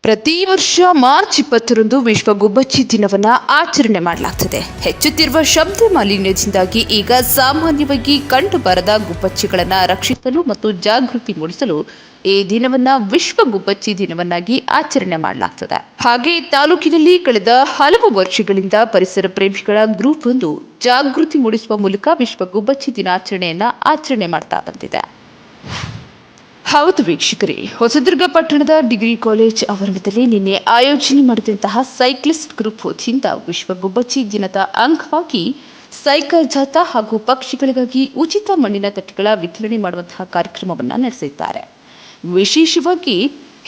ಪ್ರತಿ ವರ್ಷ ಮಾರ್ಚ್ 20ರಂದು ವಿಶ್ವ ಗುಬ್ಬಚ್ಚಿ ದಿನವನ್ನು ಆಚರಣೆ ಮಾಡಲಾಗುತ್ತದೆ. ಹೆಚ್ಚುತ್ತಿರುವ ಶಬ್ದ ಮಾಲಿನ್ಯದಿಂದಾಗಿ ಈಗ ಸಾಮಾನ್ಯವಾಗಿ ಕಂಡುಬರದ ಗುಬ್ಬಚ್ಚಿಗಳನ್ನು ರಕ್ಷಿಸಲು ಮತ್ತು ಜಾಗೃತಿ ಮೂಡಿಸಲು ಈ ದಿನವನ್ನ ವಿಶ್ವ ಗುಬ್ಬಚ್ಚಿ ದಿನವನ್ನಾಗಿ ಆಚರಣೆ ಮಾಡಲಾಗುತ್ತದೆ. ಹಾಗೆ ತಾಲೂಕಿನಲ್ಲಿ ಕಳೆದ ಹಲವು ವರ್ಷಗಳಿಂದ ಪರಿಸರ ಪ್ರೇಮಿಗಳ ಗ್ರೂಪ್ ಒಂದು ಜಾಗೃತಿ ಮೂಡಿಸುವ ಮೂಲಕ ವಿಶ್ವ ಗುಬ್ಬಚ್ಚಿ ದಿನಾಚರಣೆಯನ್ನ ಆಚರಣೆ ಮಾಡ್ತಾ ಬಂದಿದೆ. ಹೌದು ವೀಕ್ಷಕರೇ, ಹೊಸದುರ್ಗ ಪಟ್ಟಣದ ಡಿಗ್ರಿ ಕಾಲೇಜ್ ಆವರಣದಲ್ಲಿ ನಿನ್ನೆ ಆಯೋಜನೆ ಮಾಡಿದಂತಹ ಸೈಕ್ಲಿಸ್ಟ್ ಗ್ರೂಪ್ ವತಿಯಿಂದ ವಿಶ್ವ ಗುಬ್ಬಚ್ಚಿ ದಿನದ ಅಂಗವಾಗಿ ಸೈಕಲ್ ಜಾಥಾ ಹಾಗೂ ಪಕ್ಷಿಗಳಿಗಾಗಿ ಉಚಿತ ಮಣ್ಣಿನ ತಟ್ಟೆಗಳ ವಿತರಣೆ ಮಾಡುವಂತಹ ಕಾರ್ಯಕ್ರಮವನ್ನು ನಡೆಸಿದ್ದಾರೆ. ವಿಶೇಷವಾಗಿ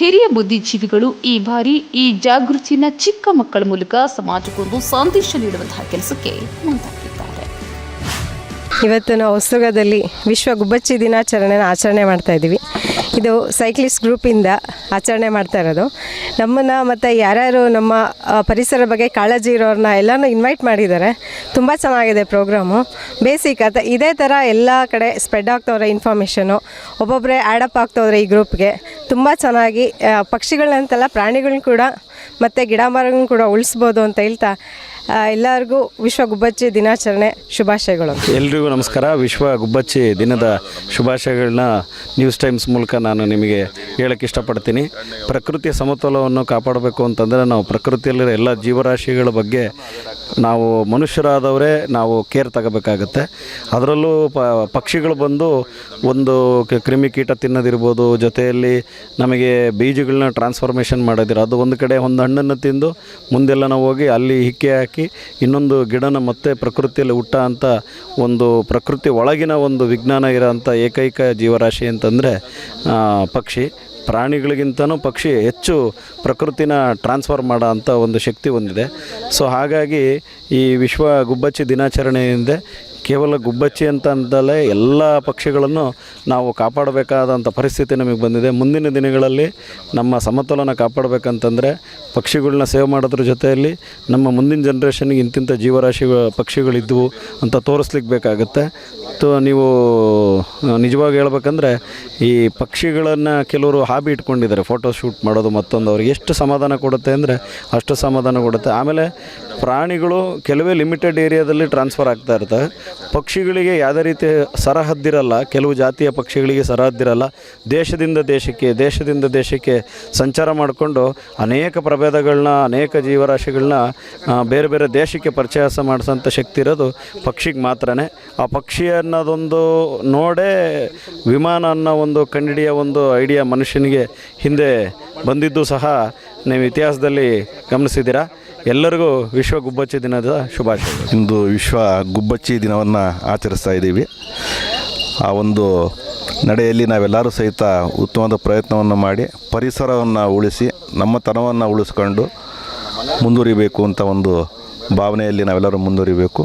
ಹಿರಿಯ ಬುದ್ಧಿಜೀವಿಗಳು ಈ ಬಾರಿ ಈ ಜಾಗೃತಿಯನ್ನು ಚಿಕ್ಕ ಮಕ್ಕಳ ಮೂಲಕ ಸಮಾಜಕ್ಕೊಂದು ಸಂದೇಶ ನೀಡುವಂತಹ ಕೆಲಸಕ್ಕೆ ಮುಂದಾಗಿದ್ದಾರೆ. ಇವತ್ತು ನಾವು ಹೊಸದುರ್ಗದಲ್ಲಿ ವಿಶ್ವ ಗುಬ್ಬಚ್ಚಿ ದಿನಾಚರಣೆನ ಆಚರಣೆ ಮಾಡ್ತಾ ಇದ್ದೀವಿ. ಇದು ಸೈಕ್ಲಿಸ್ಟ್ ಗ್ರೂಪಿಂದ ಆಚರಣೆ ಮಾಡ್ತಾ ಇರೋದು. ನಮ್ಮನ್ನು ಮತ್ತು ಯಾರ್ಯಾರು ನಮ್ಮ ಪರಿಸರ ಬಗ್ಗೆ ಕಾಳಜಿ ಇರೋರನ್ನ ಎಲ್ಲನೂ ಇನ್ವೈಟ್ ಮಾಡಿದ್ದಾರೆ. ತುಂಬ ಚೆನ್ನಾಗಿದೆ ಪ್ರೋಗ್ರಾಮು. ಬೇಸಿಕ್ ಇದೇ ಥರ ಎಲ್ಲ ಕಡೆ ಸ್ಪ್ರೆಡ್ ಆಗ್ತವ್ರೆ ಇನ್ಫಾರ್ಮೇಷನು. ಒಬ್ಬೊಬ್ಬರೇ ಆ್ಯಡಪ್ ಆಗ್ತವ್ರೆ ಈ ಗ್ರೂಪ್ಗೆ. ತುಂಬ ಚೆನ್ನಾಗಿ ಪಕ್ಷಿಗಳನ್ನಂತಲ್ಲ ಪ್ರಾಣಿಗಳನ್ನ ಕೂಡ ಮತ್ತು ಗಿಡ ಮರಗಳನ್ನ ಕೂಡ ಉಳಿಸ್ಬೋದು ಅಂತ ಹೇಳ್ತಾ ಎಲ್ಲರಿಗೂ ವಿಶ್ವ ಗುಬ್ಬಚ್ಚಿ ದಿನಾಚರಣೆ ಶುಭಾಶಯಗಳು. ಎಲ್ರಿಗೂ ನಮಸ್ಕಾರ. ವಿಶ್ವ ಗುಬ್ಬಚ್ಚಿ ದಿನದ ಶುಭಾಶಯಗಳನ್ನ ನ್ಯೂಸ್ ಟೈಮ್ಸ್ ಮೂಲಕ ನಾನು ನಿಮಗೆ ಹೇಳೋಕ್ಕೆ ಇಷ್ಟಪಡ್ತೀನಿ. ಪ್ರಕೃತಿಯ ಸಮತೋಲನವನ್ನು ಕಾಪಾಡಬೇಕು ಅಂತಂದರೆ ನಾವು ಪ್ರಕೃತಿಯಲ್ಲಿರೋ ಎಲ್ಲ ಜೀವರಾಶಿಗಳ ಬಗ್ಗೆ ನಾವು ಮನುಷ್ಯರಾದವರೇ ನಾವು ಕೇರ್ ತಗೋಬೇಕಾಗತ್ತೆ. ಅದರಲ್ಲೂ ಪಕ್ಷಿಗಳು ಬಂದು ಒಂದು ಕ್ರಿಮಿಕೀಟ ತಿನ್ನೋದಿರ್ಬೋದು, ಜೊತೆಯಲ್ಲಿ ನಮಗೆ ಬೀಜಗಳನ್ನ ಟ್ರಾನ್ಸ್ಫಾರ್ಮೇಷನ್ ಮಾಡೋದಿರ, ಅದು ಒಂದು ಕಡೆ ಒಂದು ಹಣ್ಣನ್ನು ತಿಂದು ಮುಂದೆಲ್ಲ ನಾವು ಹೋಗಿ ಅಲ್ಲಿ ಹಿಕ್ಕೆ ಹಾಕಿ ಇನ್ನೊಂದು ಗಿಡನ ಮತ್ತೆ ಪ್ರಕೃತಿಯಲ್ಲಿ ಹುಟ್ಟ ಅಂತ ಒಂದು ಪ್ರಕೃತಿ ಒಳಗಿನ ಒಂದು ವಿಜ್ಞಾನ ಇರೋಂಥ ಏಕೈಕ ಜೀವರಾಶಿ ಅಂತಂದರೆ ಪಕ್ಷಿ. ಪ್ರಾಣಿಗಳಿಗಿಂತನೂ ಪಕ್ಷಿ ಹೆಚ್ಚು ಪ್ರಕೃತಿನ ಟ್ರಾನ್ಸ್ಫರ್ ಮಾಡೋ ಅಂಥ ಒಂದು ಶಕ್ತಿ ಹೊಂದಿದೆ. ಸೊ ಹಾಗಾಗಿ ಈ ವಿಶ್ವ ಗುಬ್ಬಚ್ಚಿ ದಿನಾಚರಣೆಯಿಂದ ಕೇವಲ ಗುಬ್ಬಚ್ಚಿ ಅಂತ ಅಂತಲೇ ಎಲ್ಲ ಪಕ್ಷಿಗಳನ್ನು ನಾವು ಕಾಪಾಡಬೇಕಾದಂಥ ಪರಿಸ್ಥಿತಿ ನಮಗೆ ಬಂದಿದೆ. ಮುಂದಿನ ದಿನಗಳಲ್ಲಿ ನಮ್ಮ ಸಮತೋಲನ ಕಾಪಾಡಬೇಕಂತಂದರೆ ಪಕ್ಷಿಗಳನ್ನ ಸೇವ್ ಮಾಡೋದ್ರ ಜೊತೆಯಲ್ಲಿ ನಮ್ಮ ಮುಂದಿನ ಜನ್ರೇಷನ್ಗೆ ಇಂತಿಂಥ ಪಕ್ಷಿಗಳಿದ್ದವು ಅಂತ ತೋರಿಸ್ಲಿಕ್ಕೆ ಬೇಕಾಗುತ್ತೆ. ನೀವು ನಿಜವಾಗಿ ಹೇಳ್ಬೇಕಂದ್ರೆ ಈ ಪಕ್ಷಿಗಳನ್ನು ಕೆಲವರು ಹಾಬಿ ಇಟ್ಕೊಂಡಿದ್ದಾರೆ, ಫೋಟೋ ಶೂಟ್ ಮಾಡೋದು ಮತ್ತೊಂದು. ಅವ್ರಿಗೆ ಎಷ್ಟು ಸಮಾಧಾನ ಕೊಡುತ್ತೆ ಅಂದರೆ ಅಷ್ಟು ಸಮಾಧಾನ ಕೊಡುತ್ತೆ. ಆಮೇಲೆ ಪ್ರಾಣಿಗಳು ಕೆಲವೇ ಲಿಮಿಟೆಡ್ ಏರಿಯಾದಲ್ಲಿ ಟ್ರಾನ್ಸ್ಫರ್ ಆಗ್ತಾ ಇರ್ತವೆ. ಪಕ್ಷಿಗಳಿಗೆ ಯಾವುದೇ ರೀತಿ ಸರಹದ್ದಿರಲ್ಲ. ಕೆಲವು ಜಾತಿಯ ಪಕ್ಷಿಗಳಿಗೆ ಸರಹದ್ದಿರಲ್ಲ. ದೇಶದಿಂದ ದೇಶಕ್ಕೆ ಸಂಚಾರ ಮಾಡಿಕೊಂಡು ಅನೇಕ ಪ್ರಭೇದಗಳನ್ನ, ಅನೇಕ ಜೀವರಾಶಿಗಳನ್ನ ಬೇರೆ ಬೇರೆ ದೇಶಕ್ಕೆ ಪರಿಚಯ ಮಾಡಿಸೋಂಥ ಶಕ್ತಿ ಇರೋದು ಪಕ್ಷಿಗೆ ಮಾತ್ರನೇ. ಆ ಪಕ್ಷಿ ಅನ್ನೋದೊಂದು ನೋಡೇ ವಿಮಾನ ಅನ್ನೋ ಒಂದು ಕಂಡಿಡಿಯ ಒಂದು ಐಡಿಯಾ ಮನುಷ್ಯನಿಗೆ ಹಿಂದೆ ಬಂದಿದ್ದು ಸಹ ನೀವು ಇತಿಹಾಸದಲ್ಲಿ ಗಮನಿಸಿದ್ದೀರಾ. ಎಲ್ಲರಿಗೂ ವಿಶ್ವ ಗುಬ್ಬಚ್ಚಿ ದಿನದ ಶುಭಾಶಯಗಳು. ಇಂದು ವಿಶ್ವ ಗುಬ್ಬಚ್ಚಿ ದಿನವನ್ನು ಆಚರಿಸ್ತಾ ಇದ್ದೀವಿ. ಆ ಒಂದು ನಡೆಯಲ್ಲಿ ನಾವೆಲ್ಲರೂ ಸಹಿತ ಉತ್ತಮವಾದ ಪ್ರಯತ್ನವನ್ನು ಮಾಡಿ ಪರಿಸರವನ್ನು ಉಳಿಸಿ ನಮ್ಮ ತನವನ್ನು ಉಳಿಸ್ಕೊಂಡು ಮುಂದುವರಿಬೇಕು ಅಂತ ಒಂದು ಭಾವನೆಯಲ್ಲಿ ನಾವೆಲ್ಲರೂ ಮುಂದುವರಿಬೇಕು.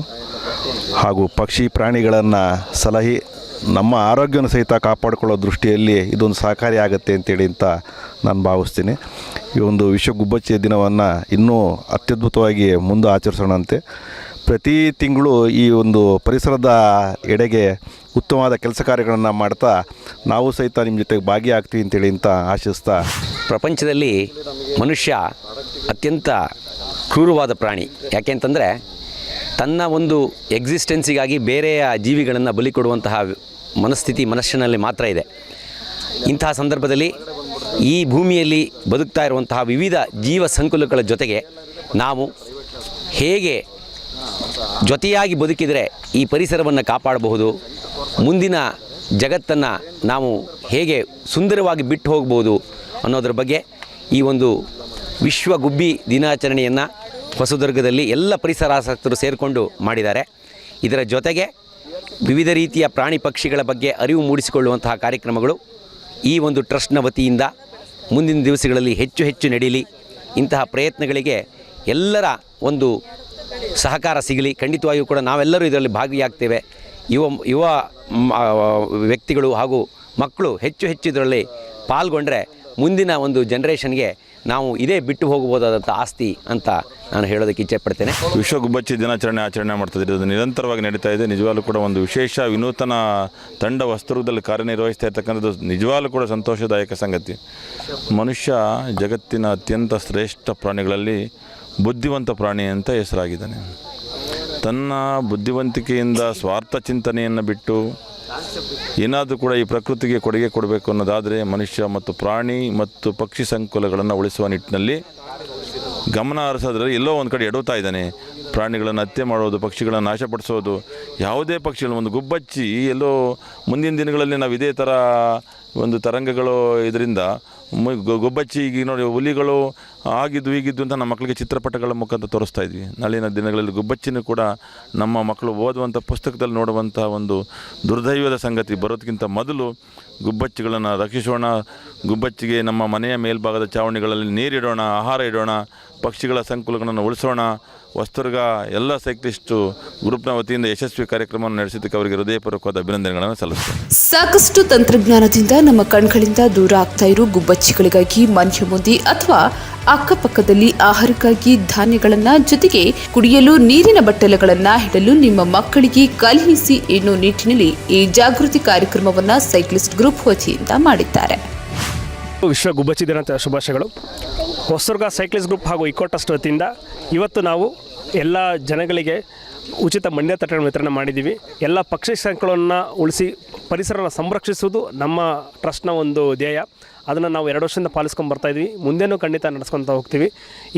ಹಾಗೂ ಪಕ್ಷಿ ಪ್ರಾಣಿಗಳನ್ನು ಸಲಹಿ ನಮ್ಮ ಆರೋಗ್ಯವನ್ನು ಸಹಿತ ಕಾಪಾಡಿಕೊಳ್ಳೋ ದೃಷ್ಟಿಯಲ್ಲಿ ಇದೊಂದು ಸಹಕಾರಿಯಾಗತ್ತೆ ಅಂತೇಳಿ ಅಂತ ನಾನು ಭಾವಿಸ್ತೀನಿ. ಈ ಒಂದು ವಿಶ್ವ ಗುಬ್ಬಚ್ಚಿ ದಿನವನ್ನು ಇನ್ನೂ ಅತ್ಯದ್ಭುತವಾಗಿ ಮುಂದೆ ಆಚರಿಸೋಣಂತೆ. ಪ್ರತಿ ತಿಂಗಳು ಈ ಒಂದು ಪರಿಸರದ ಎಡೆಗೆ ಉತ್ತಮವಾದ ಕೆಲಸ ಕಾರ್ಯಗಳನ್ನು ಮಾಡ್ತಾ ನಾವು ಸಹಿತ ನಿಮ್ಮ ಜೊತೆಗೆ ಭಾಗಿಯಾಗ್ತೀವಿ ಅಂತೇಳಿ ಅಂತ ಆಶಿಸ್ತಾ, ಪ್ರಪಂಚದಲ್ಲಿ ಮನುಷ್ಯ ಅತ್ಯಂತ ಕ್ರೂರವಾದ ಪ್ರಾಣಿ. ಯಾಕೆಂತಂದರೆ ತನ್ನ ಒಂದು ಎಕ್ಸಿಸ್ಟೆನ್ಸಿಗಾಗಿ ಬೇರೆಯ ಜೀವಿಗಳನ್ನು ಬಲಿ ಕೊಡುವಂತಹ ಮನಸ್ಥಿತಿ ಮನುಷ್ಯನಲ್ಲಿ ಮಾತ್ರ ಇದೆ. ಇಂತಹ ಸಂದರ್ಭದಲ್ಲಿ ಈ ಭೂಮಿಯಲ್ಲಿ ಬದುಕ್ತಾ ಇರುವಂತಹ ವಿವಿಧ ಜೀವ ಸಂಕುಲಗಳ ಜೊತೆಗೆ ನಾವು ಹೇಗೆ ಜೊತೆಯಾಗಿ ಬದುಕಿದರೆ ಈ ಪರಿಸರವನ್ನು ಕಾಪಾಡಬಹುದು, ಮುಂದಿನ ಜಗತ್ತನ್ನು ನಾವು ಹೇಗೆ ಸುಂದರವಾಗಿ ಬಿಟ್ಟು ಹೋಗ್ಬೋದು ಅನ್ನೋದ್ರ ಬಗ್ಗೆ ಈ ಒಂದು ವಿಶ್ವ ಗುಬ್ಬಿ ದಿನಾಚರಣೆಯನ್ನು ಹೊಸದುರ್ಗದಲ್ಲಿ ಎಲ್ಲ ಪರಿಸರಾಸಕ್ತರು ಸೇರಿಕೊಂಡು ಮಾಡಿದ್ದಾರೆ. ಇದರ ಜೊತೆಗೆ ವಿವಿಧ ರೀತಿಯ ಪ್ರಾಣಿ ಪಕ್ಷಿಗಳ ಬಗ್ಗೆ ಅರಿವು ಮೂಡಿಸಿಕೊಳ್ಳುವಂತಹ ಕಾರ್ಯಕ್ರಮಗಳು ಈ ಒಂದು ಟ್ರಸ್ಟ್ನ ವತಿಯಿಂದ ಮುಂದಿನ ದಿವಸಗಳಲ್ಲಿ ಹೆಚ್ಚು ನಡೆಯಲಿ. ಇಂತಹ ಪ್ರಯತ್ನಗಳಿಗೆ ಎಲ್ಲರ ಒಂದು ಸಹಕಾರ ಸಿಗಲಿ. ಖಂಡಿತವಾಗಿಯೂ ಕೂಡ ನಾವೆಲ್ಲರೂ ಇದರಲ್ಲಿ ಭಾಗಿಯಾಗ್ತೇವೆ. ಯುವ ವ್ಯಕ್ತಿಗಳು ಹಾಗೂ ಮಕ್ಕಳು ಹೆಚ್ಚು ಇದರಲ್ಲಿ ಪಾಲ್ಗೊಂಡ್ರೆ ಮುಂದಿನ ಒಂದು ಜನ್ರೇಷನ್ಗೆ ನಾವು ಇದೇ ಬಿಟ್ಟು ಹೋಗಬಹುದಾದಂಥ ಆಸ್ತಿ ಅಂತ ನಾನು ಹೇಳೋದಕ್ಕೆ ಇಚ್ಛೆಪಡ್ತೇನೆ. ವಿಶ್ವ ಗುಬ್ಬಚ್ಚಿ ದಿನಾಚರಣೆ ಆಚರಣೆ ಮಾಡ್ತಿದ್ದೀರಿ. ಅದು ನಿರಂತರವಾಗಿ ನಡೀತಾ ಇದೆ. ನಿಜವಾಗ್ಲೂ ಕೂಡ ಒಂದು ವಿಶೇಷ ವಿನೂತನ ತಂಡ ವಸ್ತುರೂಪದಲ್ಲಿ ಕಾರ್ಯನಿರ್ವಹಿಸ್ತಾ ಇರ್ತಕ್ಕಂಥದ್ದು ನಿಜವಾಗ್ಲೂ ಕೂಡ ಸಂತೋಷದಾಯಕ ಸಂಗತಿ. ಮನುಷ್ಯ ಜಗತ್ತಿನ ಅತ್ಯಂತ ಶ್ರೇಷ್ಠ ಪ್ರಾಣಿಗಳಲ್ಲಿ ಬುದ್ಧಿವಂತ ಪ್ರಾಣಿ ಅಂತ ಹೆಸರಾಗಿದ್ದಾನೆ. ತನ್ನ ಬುದ್ಧಿವಂತಿಕೆಯಿಂದ ಸ್ವಾರ್ಥ ಚಿಂತನೆಯನ್ನು ಬಿಟ್ಟು ಏನಾದರೂ ಕೂಡ ಈ ಪ್ರಕೃತಿಗೆ ಕೊಡುಗೆ ಕೊಡಬೇಕು ಅನ್ನೋದಾದರೆ ಮನುಷ್ಯ ಮತ್ತು ಪ್ರಾಣಿ ಮತ್ತು ಪಕ್ಷಿ ಸಂಕುಲಗಳನ್ನು ಉಳಿಸುವ ನಿಟ್ಟಿನಲ್ಲಿ ಗಮನ ಹರಿಸೋದ್ರಲ್ಲಿ ಎಲ್ಲೋ ಒಂದು ಕಡೆ ಎಡುತ್ತಾ ಇದ್ದಾನೆ. ಪ್ರಾಣಿಗಳನ್ನು ಹತ್ಯೆ ಮಾಡೋದು, ಪಕ್ಷಿಗಳನ್ನು ನಾಶಪಡಿಸೋದು, ಯಾವುದೇ ಪಕ್ಷಿಗಳು, ಒಂದು ಗುಬ್ಬಚ್ಚಿ ಎಲ್ಲೋ ಮುಂದಿನ ದಿನಗಳಲ್ಲಿ ನಾವು ಇದೇ ಥರ ಒಂದು ತರಂಗಗಳು ಇದರಿಂದ ಗುಬ್ಬಚ್ಚಿ ಈಗ ನೋಡಿ ಹುಲಿಗಳು ಆಗಿದ್ದು ಹೀಗಿದ್ದು ಅಂತ ನಮ್ಮ ಮಕ್ಕಳಿಗೆ ಚಿತ್ರಪಟಗಳ ಮುಖಾಂತರ ತೋರಿಸ್ತಾ ಇದ್ವಿ. ನಾಳಿನ ದಿನಗಳಲ್ಲಿ ಗುಬ್ಬಚ್ಚಿನೂ ಕೂಡ ನಮ್ಮ ಮಕ್ಕಳು ಓದುವಂಥ ಪುಸ್ತಕದಲ್ಲಿ ನೋಡುವಂಥ ಒಂದು ದುರ್ದೈವದ ಸಂಗತಿ ಬರೋದಕ್ಕಿಂತ ಮೊದಲು ಗುಬ್ಬಚ್ಚಿಗಳನ್ನು ರಕ್ಷಿಸೋಣ. ಗುಬ್ಬಚ್ಚಿಗೆ ನಮ್ಮ ಮನೆಯ ಮೇಲ್ಭಾಗದ ಚಾವಣಿಗಳಲ್ಲಿ ನೀರಿಡೋಣ, ಆಹಾರ ಇಡೋಣ, ಪಕ್ಷಿಗಳ ಸಂಕುಲಗಳನ್ನು ಉಳಿಸೋಣ. ವಸ್ತುರ್ಗ ಎಲ್ಲ ಸೈಕ್ಲಿಸ್ಟು ಗ್ರೂಪ್ನ ವತಿಯಿಂದ ಯಶಸ್ವಿ ಕಾರ್ಯಕ್ರಮವನ್ನು ನಡೆಸಿದ್ದಕ್ಕೆ ಅವರಿಗೆ ಹೃದಯಪೂರ್ವಕವಾದ ಅಭಿನಂದನೆಗಳನ್ನು ಸಲ್ಲಿಸ್ತೇನೆ. ಸಾಕಷ್ಟು ತಂತ್ರಜ್ಞಾನದಿಂದ ನಮ್ಮ ಕಣ್ಗಳಿಂದ ದೂರ ಆಗ್ತಾ ಇರೋ ಗುಬ್ಬಚ್ಚಿಗಳಿಗಾಗಿ ಮನೆಯ ಮುಂದೆ ಅಥವಾ ಅಕ್ಕಪಕ್ಕದಲ್ಲಿ ಆಹಾರಕ್ಕಾಗಿ ಧಾನ್ಯಗಳನ್ನ ಜೊತೆಗೆ ಕುಡಿಯಲು ನೀರಿನ ಬಟ್ಟಲುಗಳನ್ನ ಇಡಲು ನಿಮ್ಮ ಮಕ್ಕಳಿಗೆ ಕಲಿಸಿ ಎನ್ನುವ ನಿಟ್ಟಿನಲ್ಲಿ ಈ ಜಾಗೃತಿ ಕಾರ್ಯಕ್ರಮವನ್ನ ಸೈಕ್ಲಿಸ್ಟ್ ಗ್ರೂಪ್ ವತಿಯಿಂದ ಮಾಡಿದ್ದಾರೆ. ವಿಶ್ವ ಗುಬ್ಬಚ್ಚಿ ದಿನ ಶುಭಾಶಯಗಳು. ಹೊಸದುರ್ಗ ಸೈಕ್ಲಿಸ್ಟ್ ಗ್ರೂಪ್ ಹಾಗೂ ಇಕೋ ಟ್ರಸ್ಟ್ ವತಿಯಿಂದ ಇವತ್ತು ನಾವು ಎಲ್ಲ ಜನಗಳಿಗೆ ಉಚಿತ ಮಂಡ್ಯ ತಟ್ಟೆಗಳನ್ನು ವಿತರಣೆ ಮಾಡಿದ್ದೀವಿ. ಎಲ್ಲ ಪಕ್ಷಿ ಸಂಕುಲವನ್ನು ಉಳಿಸಿ ಪರಿಸರನ ಸಂರಕ್ಷಿಸುವುದು ನಮ್ಮ ಟ್ರಸ್ಟ್ನ ಒಂದು ಧ್ಯೇಯ. ಅದನ್ನು ನಾವು 2 ವರ್ಷದಿಂದ ಪಾಲಿಸ್ಕೊಂಡು ಬರ್ತಾಯಿದ್ವಿ. ಮುಂದೇನೂ ಖಂಡಿತ ನಡೆಸ್ಕೊತಾ ಹೋಗ್ತೀವಿ.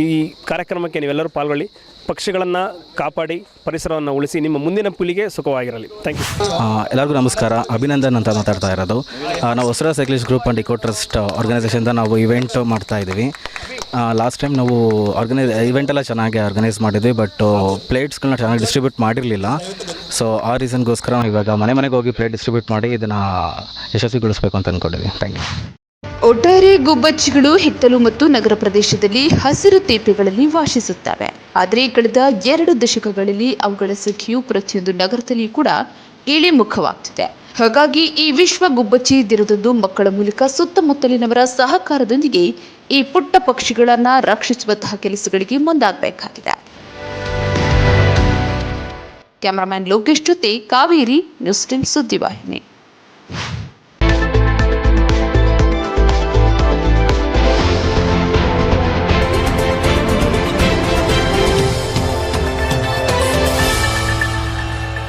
ಈ ಕಾರ್ಯಕ್ರಮಕ್ಕೆ ನೀವೆಲ್ಲರೂ ಪಾಲ್ಗೊಳ್ಳಿ. ಪಕ್ಷಿಗಳನ್ನು ಕಾಪಾಡಿ ಪರಿಸರವನ್ನು ಉಳಿಸಿ ನಿಮ್ಮ ಮುಂದಿನ ಪೀಳಿಗೆ ಸುಖವಾಗಿರಲಿ. Thank you. ಎಲ್ಲರಿಗೂ ನಮಸ್ಕಾರ. ಅಭಿನಂದನ್ ಅಂತ ಮಾತಾಡ್ತಾ ಇರೋದು. ನಾವು Hosadurga cyclist group and eco trust ಆರ್ಗನೈಸೇಷನ್ದ ನಾವು ಇವೆಂಟ್ ಮಾಡ್ತಾಯಿದ್ದೀವಿ. ಲಾಸ್ಟ್ ಟೈಮ್ ನಾವು ಇವೆಂಟೆಲ್ಲ ಚೆನ್ನಾಗಿ ಆರ್ಗನೈಸ್ ಮಾಡಿದ್ವಿ, ಬಟ್ ಪ್ಲೇಟ್ಸ್ಗಳನ್ನ ಚೆನ್ನಾಗಿ ಡಿಸ್ಟ್ರಿಬ್ಯೂಟ್ ಮಾಡಿರಲಿಲ್ಲ. ಸೊ ಆ ರೀಸನ್ಗೋಸ್ಕರ ನಾವು ಇವಾಗ ಮನೆಗೆ ಹೋಗಿ ಪ್ಲೇಟ್ ಡಿಸ್ಟ್ರಿಬ್ಯೂಟ್ ಮಾಡಿ ಇದನ್ನು ಯಶಸ್ವಿಗೊಳಿಸಬೇಕು ಅಂತ ಅಂದ್ಕೊಂಡಿದ್ವಿ. Thank you. ಒಟ್ಟಾರೆ ಗುಬ್ಬಚ್ಚಿಗಳು ಹಿತ್ತಲು ಮತ್ತು ನಗರ ಪ್ರದೇಶದಲ್ಲಿ ಹಸಿರು ತೇಪೆಗಳಲ್ಲಿ ವಾಸಿಸುತ್ತವೆ. ಆದರೆ ಕಳೆದ 2 ದಶಕಗಳಲ್ಲಿ ಅವುಗಳ ಸಂಖ್ಯೆಯು ಪ್ರತಿಯೊಂದು ನಗರದಲ್ಲಿ ಕೂಡ ಇಳಿಮುಖವಾಗ್ತಿದೆ. ಹಾಗಾಗಿ ಈ ವಿಶ್ವ ಗುಬ್ಬಚ್ಚಿ ದಿನದಂದು ಮಕ್ಕಳ ಮೂಲಕ ಸುತ್ತಮುತ್ತಲಿನವರ ಸಹಕಾರದೊಂದಿಗೆ ಈ ಪುಟ್ಟ ಪಕ್ಷಿಗಳನ್ನ ರಕ್ಷಿಸುವಂತಹ ಕೆಲಸಗಳಿಗೆ ಮುಂದಾಗಬೇಕಾಗಿದೆ. ಕ್ಯಾಮರಾಮನ್ ಲೋಕೇಶ್ ಜೊತೆ ಕಾವೇರಿ, ನ್ಯೂಸ್ 10 ಸುದ್ದಿವಾಹಿನಿ.